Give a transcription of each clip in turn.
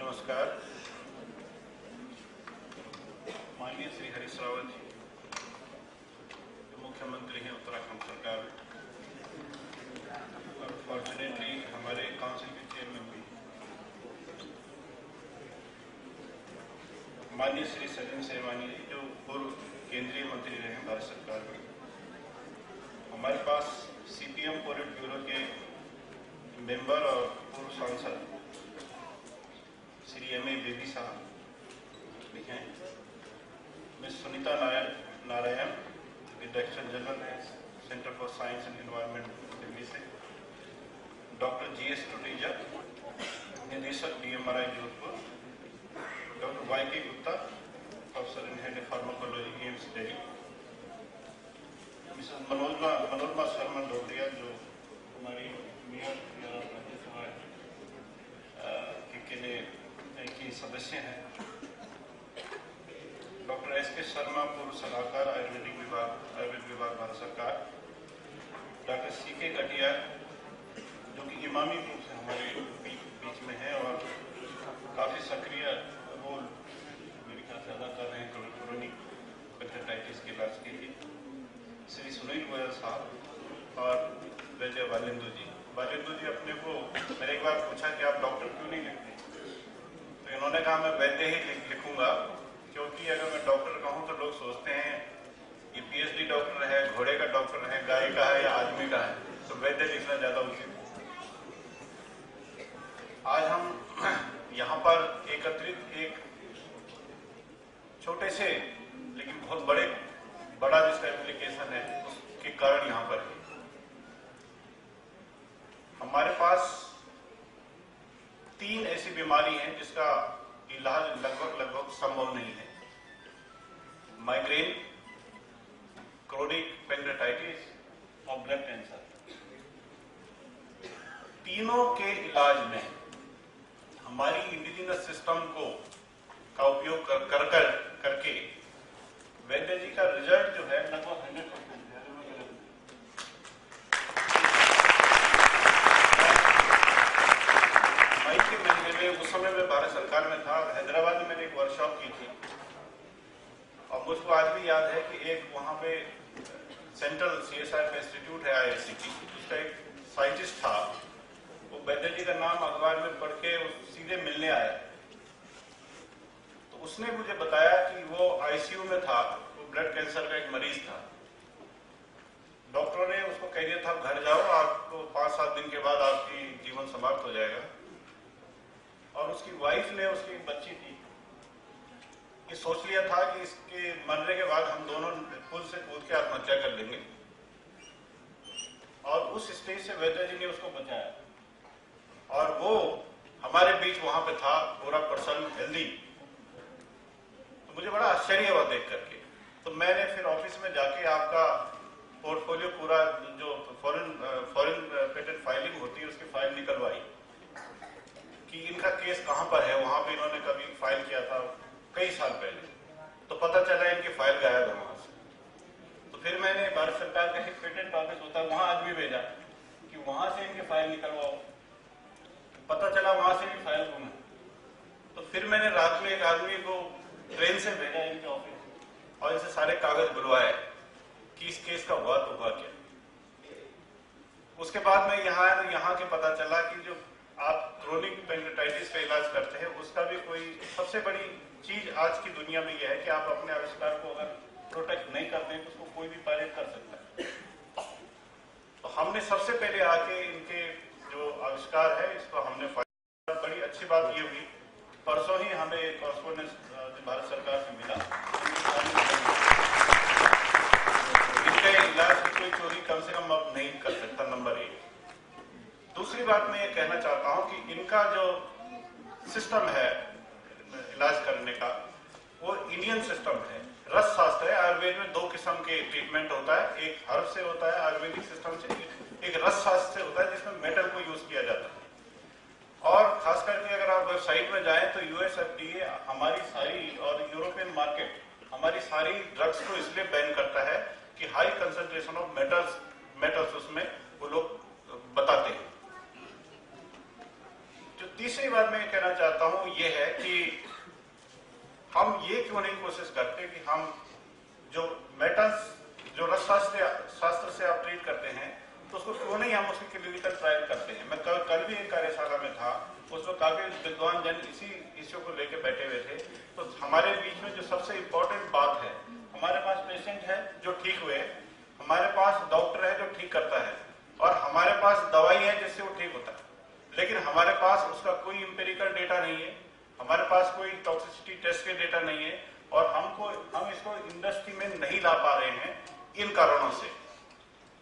नमस्कार। माननीय श्री हरीश रावत जी, जो मुख्यमंत्री हैं उत्तराखंड सरकार, और फॉर्चुनेटली हमारे काउंसिल के चेयरमैन भी माननीय श्री सचिन सेवानी जी, जो पूर्व केंद्रीय मंत्री रहे हैं भारत सरकार में। हमारे पास सीपीएम पोलिट ब्यूरो के मेंबर और पूर्व सांसद श्री एम ए बेबी साहब लिखे, miss Sunita Narain, director general है Centre for Science and Environment Delhi से, डॉक्टर जी.एस. टुटेजा, निदेशक DMRI Jodhpur, doctor Y.K. Gupta, professor in head pharmacology AIIMS Delhi, Mrs Manorama Sharma Dodia, जो हमारी मेयर राज्यसभा के सदस्य हैं, डॉक्टर S.K. शर्मा, पूर्व सलाहकार आयुर्वेद विभाग भारत सरकार, डॉक्टर C.K. कटिया, जो कि इमामी रूप से हमारे बीच में है और काफ़ी सक्रिय रोल मेरे ख्याल से अदा कर रहे हैं क्रोनिक हेपेटाइटिस के इलाज के लिए, श्री सुनील गोयल साहब और विजय वालेंदु जी। अपने को मैंने एक बार पूछा कि आप डॉक्टर क्यों नहीं लिखते, तो इन्होंने कहा मैं वैद्य ही लिखूंगा, क्योंकि अगर मैं डॉक्टर कहूँ तो लोग सोचते हैं ये PhD डॉक्टर है, घोड़े का डॉक्टर है, गाय का है या आदमी का है, तो वैद्य लिखना ज्यादा उचित। आज हम यहाँ पर एकत्रित एक छोटे से लेकिन बहुत बड़ा जिसका एप्लीकेशन है उसके कारण यहाँ पर है। हमारे पास 3 ऐसी बीमारी हैं जिसका इलाज लगभग संभव नहीं है। माइग्रेन, क्रोनिक पेंक्रेटाइटिस और ब्लड कैंसर। तीनों के इलाज में हमारी इंडिजिनस सिस्टम का उपयोग करके वैद्य जी का रिजल्ट जो है लगभग 100% है। मई के महीने में, उस समय में भारत सरकार में था, हैदराबाद में मैंने एक वर्कशॉप की थी और मुझको आज भी याद है कि एक वहां पे सेंट्रल CSIR इंस्टीट्यूट है IISc, उसका एक साइंटिस्ट था, वो वैद्य जी का नाम अखबार में पढ़ के सीधे मिलने आया, तो उसने मुझे बताया कि वो ICU में था, वो ब्लड कैंसर का एक मरीज था। डॉक्टरों ने उसको कह दिया था घर जाओ, आपको 5-7 दिन के बाद आपकी जीवन समाप्त हो जाएगा। और उसकी वाइफ ने, उसकी एक बच्ची थी, ये सोच लिया था कि इसके मरने के बाद हम दोनों पुल से कूद के आत्महत्या कर लेंगे, और उस स्टेज से वैद्य जी ने उसको बचाया और वो हमारे बीच वहां पे था, पूरा पर्सन हेल्दी। तो मुझे बड़ा आश्चर्य हुआ देख करके। तो मैंने फिर ऑफिस में जाके आपका पोर्टफोलियो पूरा जो फॉरेन पेटेंट फाइलिंग होती है उसकी फाइल निकलवाई कि इनका केस कहां पर है। वहां पे इन्होंने कभी फाइल किया था कई साल पहले, तो पता चला इनकी फाइल गायब है वहां से। तो फिर मैंने भारत सरकार का एक पेटेंट ऑफिस होता है वहां आदमी भेजा कि वहां से इनकी फाइल निकलवाओ, पता चला वहां से भी फाइल गुम है। तो फिर मैंने रात में एक आदमी को ट्रेन से भेजा इनके ऑफिस और इनसे सारे कागज बुलवाए कि इस केस का हुआ तो हुआ क्या। उसके बाद में यहाँ के पता चला कि जो आप क्रोनिक पेंक्रेटाइटिस का इलाज करते हैं उसका भी कोई सबसे बड़ी चीज आज की दुनिया में यह है कि आप अपने आविष्कार को अगर प्रोटेक्ट नहीं करते हैं तो उसको कोई भी पायरेट कर सकता है। तो हमने सबसे पहले आके इनके जो आविष्कार है इसको हमने बड़ी अच्छी बात ये हुई, परसों ही हमें कॉरेस्पोंडेंस भारत सरकार से मिला, इनके इलाज की कोई चोरी कम से कम अब नहीं कर सकता, नंबर 1। दूसरी बात मैं ये कहना चाहता हूं कि इनका जो सिस्टम है इलाज करने का वो इंडियन सिस्टम है, रस शास्त्र है। आयुर्वेद में 2 किस्म के ट्रीटमेंट होता है, एक हर्ब से होता है आयुर्वेदिक सिस्टम से, एक रस शास्त्र से होता है जिसमें मेटल को यूज किया जाता है। और खास करके अगर आप वेबसाइट में जाएं तो US FDA हमारी सारी और यूरोपियन मार्केट हमारी सारी ड्रग्स को इसलिए बैन करता है कि हाई कंसंट्रेशन ऑफ मेटल्स उसमें वो लोग बताते हैं। जो तीसरी बात मैं कहना चाहता हूं ये है कि हम ये क्यों नहीं कोशिश करते कि हम जो मेटल्स जो रसशास्त्र से आप ट्रीट करते हैं तो उसको क्यों नहीं हम उसकी क्लिनिकल ट्रायल करते हैं। मैं कल भी एक कार्यशाला में था, उसमें काफी विद्वान जन इसी इश्यू को लेकर बैठे हुए थे। तो हमारे बीच में जो सबसे इम्पोर्टेंट बात है, हमारे पास पेशेंट है जो ठीक हुए, हमारे पास डॉक्टर है जो ठीक करता है, और हमारे पास दवाई है जिससे वो ठीक होता है, लेकिन हमारे पास उसका कोई इंपेरिकल डेटा नहीं है, हमारे पास कोई टॉक्सिसिटी टेस्ट के डेटा नहीं है, और हम इसको इंडस्ट्री में नहीं ला पा रहे हैं इन कारणों से।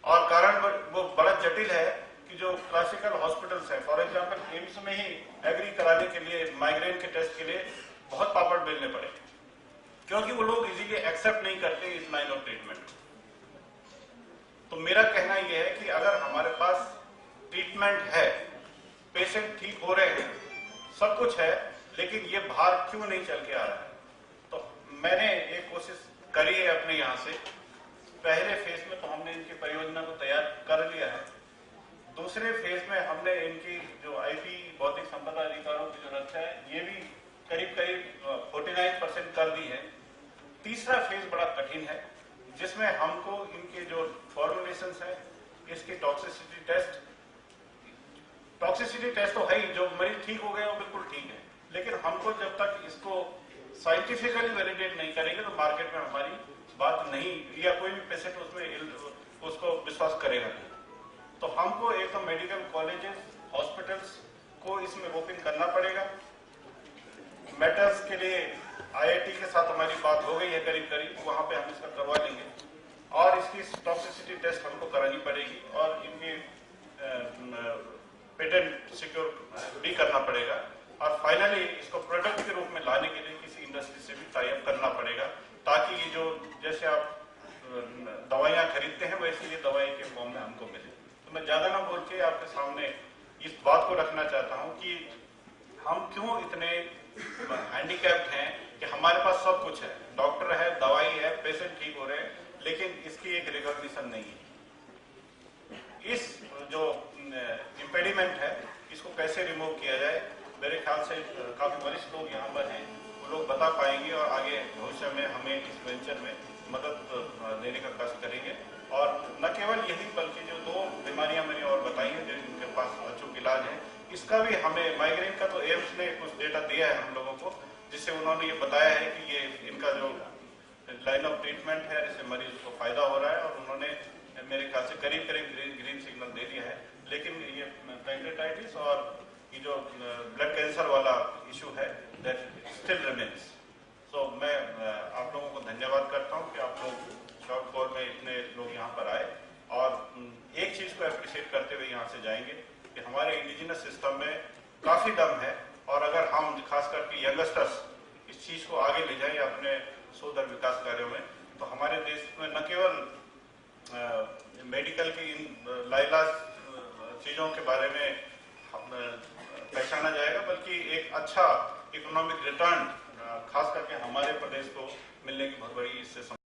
और कारण वो बड़ा जटिल है कि जो क्लासिकल हॉस्पिटल्स हैं, फॉर एग्जांपल एम्स में ही एग्री कराने के लिए माइग्रेन के टेस्ट के लिए बहुत पापड़ बेलने पड़े, क्योंकि वो लोग इजीली एक्सेप्ट नहीं करते इस लाइन ऑफ ट्रीटमेंट। तो मेरा कहना यह है कि अगर हमारे पास ट्रीटमेंट है, पेशेंट ठीक हो रहे हैं, सब कुछ है, लेकिन ये भार क्यों नहीं चल के आ रहा है। तो मैंने एक कोशिश करी है अपने यहाँ से। पहले फेज में तो हमने इनकी परियोजना को तैयार कर लिया है, दूसरे फेज में हमने इनकी जो आईपी बौद्धिक संपदा अधिकारों की जो रक्षा है ये भी करीब 49% कर दी है। तीसरा फेज बड़ा कठिन है, जिसमें हमको इनके जो फॉर्मुलेशंस है, इसके टॉक्सिसिटी टेस्ट तो है ही, जो मरीज ठीक हो गए वो बिल्कुल ठीक है, लेकिन हमको जब तक इसको साइंटिफिकली वैलिडेट नहीं करेंगे तो मार्केट में हमारी बात नहीं, या कोई भी पेशेंट उसमें उसको विश्वास करेगा नहीं। तो हमको एक तो मेडिकल कॉलेजेस, हॉस्पिटल्स को इसमें रोपिंग करना पड़ेगा। मेटल्स के लिए आईआईटी के साथ हमारी बात हो गई है करीब, वहां पे हम इसका करवा लेंगे, और इसकी टॉक्सिसिटी टेस्ट हमको करानी पड़ेगी, और इनकी पेटेंट सिक्योर भी करना पड़ेगा, और फाइनली इसको प्रोडक्ट के रूप में लाने के लिए किसी इंडस्ट्री से भी टाई अप करना पड़ेगा, ताकि ये जो जैसे आप दवाइयां खरीदते हैं वैसे ये दवाई के फॉर्म में हमको मिले। तो मैं ज्यादा ना बोल के आपके सामने इस बात को रखना चाहता हूं कि हम क्यों इतने हैंडीकैप्ड हैं कि हमारे पास सब कुछ है, डॉक्टर है, दवाई है, पेशेंट ठीक हो रहे हैं, लेकिन इसकी एक रिकॉग्निशन नहीं है। इस जो इम्पेडिमेंट है इसको कैसे रिमूव किया जाए, मेरे ख्याल से काफी वरिष्ठ लोग यहाँ पर हैं, वो लोग बता पाएंगे, और आगे भविष्य में हमें इस वेंचर में मदद देने का कष्ट करेंगे। और न केवल यही बल्कि जो 2 बीमारियां मैंने और बताई हैं जिनके पास अचूक इलाज है, इसका भी हमें माइग्रेन का तो एम्स ने कुछ डेटा दिया है हम लोगों को, जिससे उन्होंने ये बताया है कि ये इनका जो लाइन ऑफ ट्रीटमेंट है इससे मरीज को फायदा हो रहा है, और उन्होंने मेरे ख्याल से करीब ग्रीन सिग्नल दे दिया है। लेकिन ये पैंक्रेटाइटिस और ये जो ब्लड कैंसर वाला इशू है दैट स्टिल रिमेन्स। सो मैं आप लोगों को धन्यवाद करता हूं कि आप लोग शॉर्ट कॉल में इतने लोग यहाँ पर आए, और एक चीज को एप्रिशिएट करते हुए यहाँ से जाएंगे कि हमारे इंडिजिनस सिस्टम में काफी दम है, और अगर हम खास करके यंगस्टर्स इस चीज को आगे ले जाएं अपने शोध और विकास कार्यों में, तो हमारे देश में न केवल मेडिकल की इन लाइलाज चीजों के बारे में पहचाना जाएगा, बल्कि एक अच्छा इकोनॉमिक रिटर्न खास करके हमारे प्रदेश को मिलने की बहुत बड़ी इससे